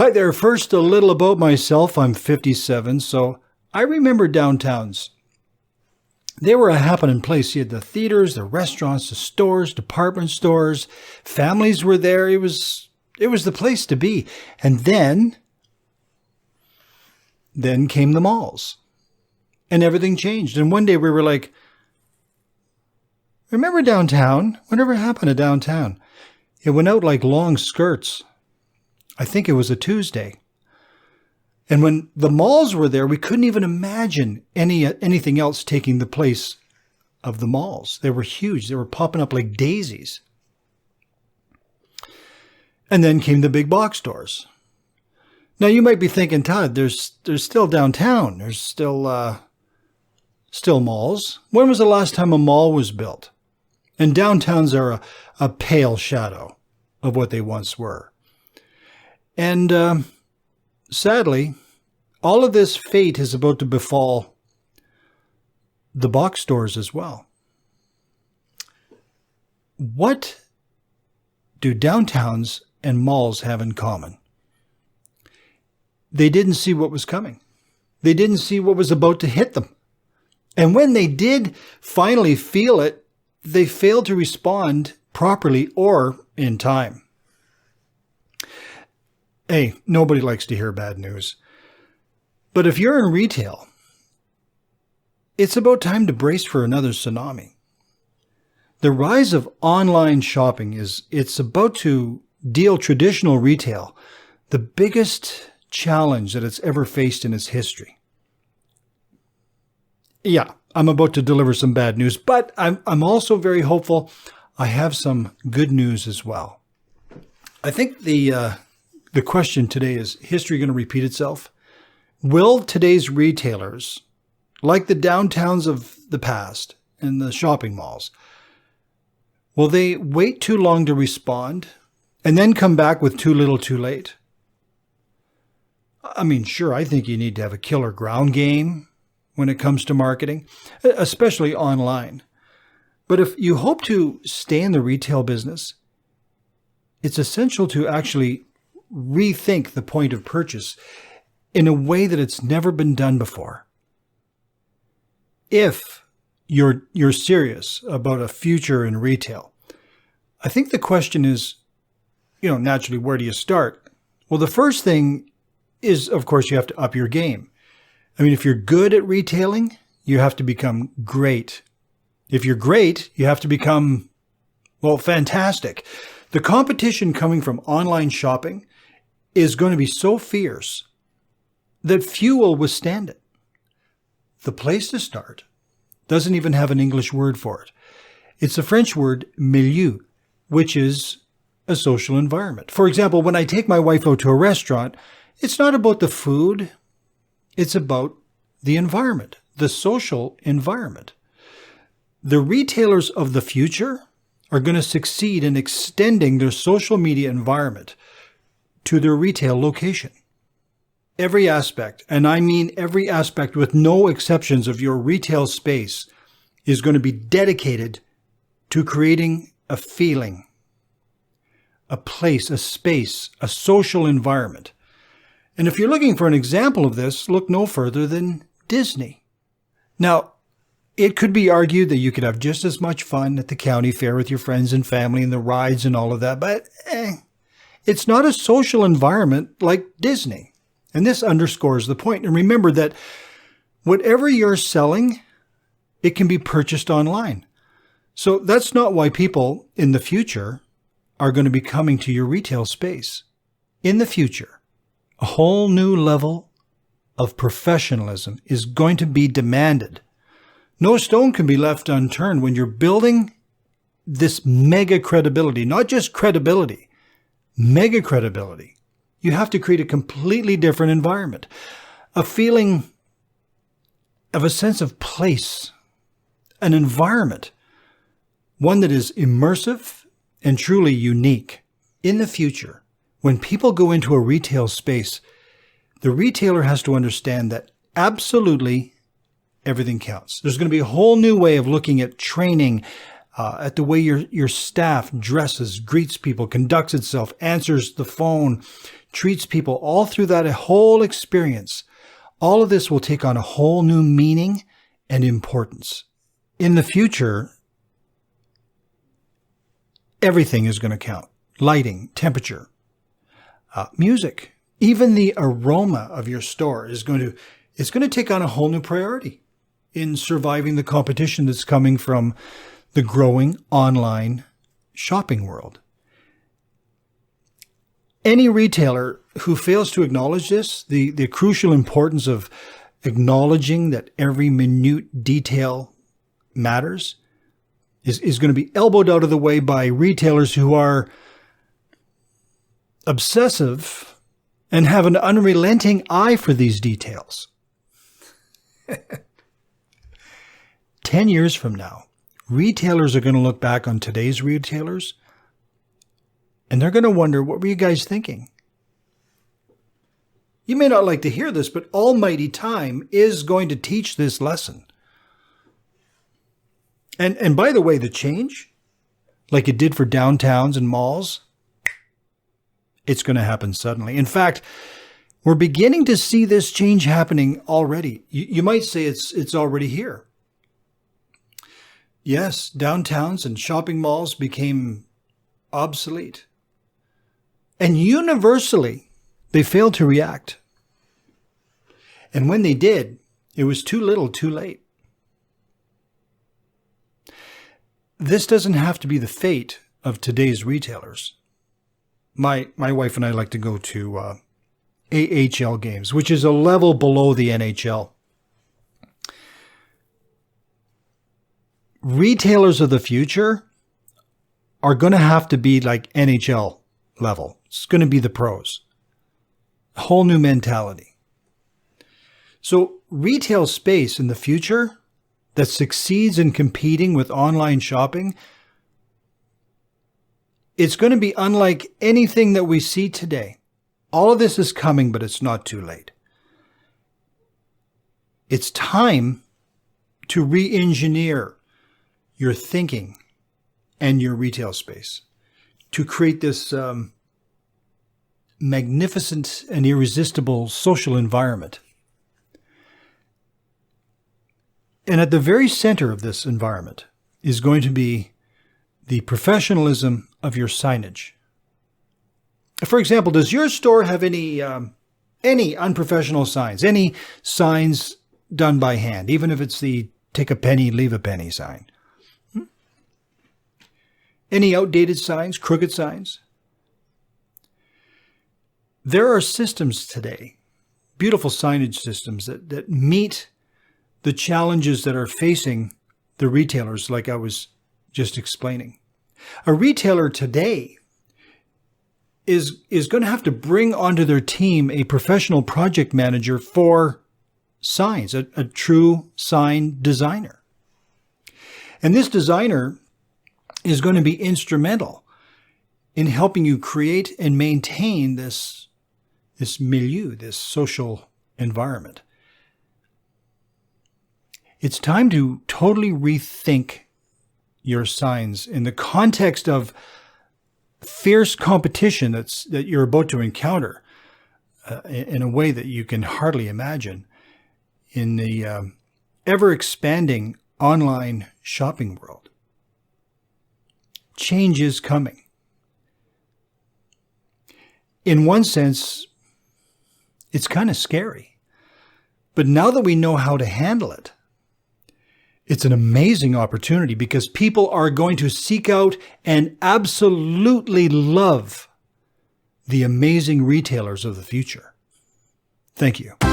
Hi there. First, a little about myself. I'm 57, so I remember downtowns. They were a happening place. You had the theaters, the restaurants, the stores, department stores. Families were there. It was the place to be. And then came the malls. And everything changed. And one day we were like, remember downtown? Whatever happened to downtown? It went out like long skirts. I think it was a Tuesday. And when the malls were there, we couldn't even imagine anything else taking the place of the malls. They were huge. They were popping up like daisies. And then came the big box stores. Now you might be thinking, Todd, there's still downtown. There's still malls. When was the last time a mall was built? And downtowns are a pale shadow of what they once were. And sadly, all of this fate is about to befall the box stores as well. What do downtowns and malls have in common? They didn't see what was coming. They didn't see what was about to hit them. And when they did finally feel it, they failed to respond properly or in time. Hey, nobody likes to hear bad news. But if you're in retail, it's about time to brace for another tsunami. The rise of online shopping it's about to deal traditional retail the biggest challenge that it's ever faced in its history. Yeah, I'm about to deliver some bad news, but I'm also very hopeful. I have some good news as well. I think the question today is history going to repeat itself? Will today's retailers, like the downtowns of the past and the shopping malls, will they wait too long to respond and then come back with too little too late? I mean, sure, I think you need to have a killer ground game when it comes to marketing, especially online. But if you hope to stay in the retail business, it's essential to actually rethink the point of purchase in a way that it's never been done before. If you're serious about a future in retail, I think the question is, naturally, where do you start? Well, the first thing is, of course, you have to up your game. I mean, if you're good at retailing, you have to become great. If you're great, you have to become, fantastic. The competition coming from online shopping is going to be so fierce that few will withstand it. The place to start doesn't even have an English word for it. It's a French word, milieu, which is a social environment. For example, when I take my wife out to a restaurant, it's not about the food. It's about the environment, the social environment. The retailers of the future are going to succeed in extending their social media environment to their retail location. Every aspect, and I mean every aspect with no exceptions of your retail space, is going to be dedicated to creating a feeling, a place, a space, a social environment. And if you're looking for an example of this, look no further than Disney. Now, it could be argued that you could have just as much fun at the county fair with your friends and family and the rides and all of that, but it's not a social environment like Disney. And this underscores the point. And remember that whatever you're selling, it can be purchased online. So that's not why people in the future are going to be coming to your retail space. In the future, a whole new level of professionalism is going to be demanded. No stone can be left unturned when you're building this mega credibility, not just credibility, mega credibility. You have to create a completely different environment, a feeling of a sense of place, an environment, one that is immersive and truly unique. In the future, when people go into a retail space, the retailer has to understand that absolutely everything counts. There's going to be a whole new way of looking at training, at the way your staff dresses, greets people, conducts itself, answers the phone, treats people all through that whole experience, all of this will take on a whole new meaning and importance. In the future, everything is going to count. Lighting, temperature, music, even the aroma of your store is going to take on a whole new priority in surviving the competition that's coming from the growing online shopping world. Any retailer who fails to acknowledge this, the crucial importance of acknowledging that every minute detail matters, is going to be elbowed out of the way by retailers who are obsessive and have an unrelenting eye for these details. 10 years from now, retailers are going to look back on today's retailers and they're going to wonder, what were you guys thinking? You may not like to hear this, but almighty time is going to teach this lesson. And by the way, the change, like it did for downtowns and malls, it's going to happen suddenly. In fact, we're beginning to see this change happening already. You might say it's already here. Yes, downtowns and shopping malls became obsolete. And universally, they failed to react. And when they did, it was too little, too late. This doesn't have to be the fate of today's retailers. My wife and I like to go to AHL games, which is a level below the NHL. Retailers of the future are going to have to be like NHL level. It's going to be the pros. A whole new mentality. So retail space in the future that succeeds in competing with online shopping, it's going to be unlike anything that we see today. All of this is coming, but it's not too late. It's time to re-engineer your thinking and your retail space to create this magnificent and irresistible social environment. And at the very center of this environment is going to be the professionalism of your signage. For example, does your store have any unprofessional signs? Any signs done by hand, even if it's the take a penny, leave a penny sign? Any outdated signs, crooked signs? There are systems today, beautiful signage systems that meet the challenges that are facing the retailers, like I was just explaining. A retailer today is going to have to bring onto their team a professional project manager for signs, a true sign designer. And this designer is going to be instrumental in helping you create and maintain this milieu, this social environment. It's time to totally rethink your signs in the context of fierce competition that you're about to encounter in a way that you can hardly imagine in the ever-expanding online shopping world. Change is coming. In one sense, it's kind of scary. But now that we know how to handle it, it's an amazing opportunity because people are going to seek out and absolutely love the amazing retailers of the future. Thank you.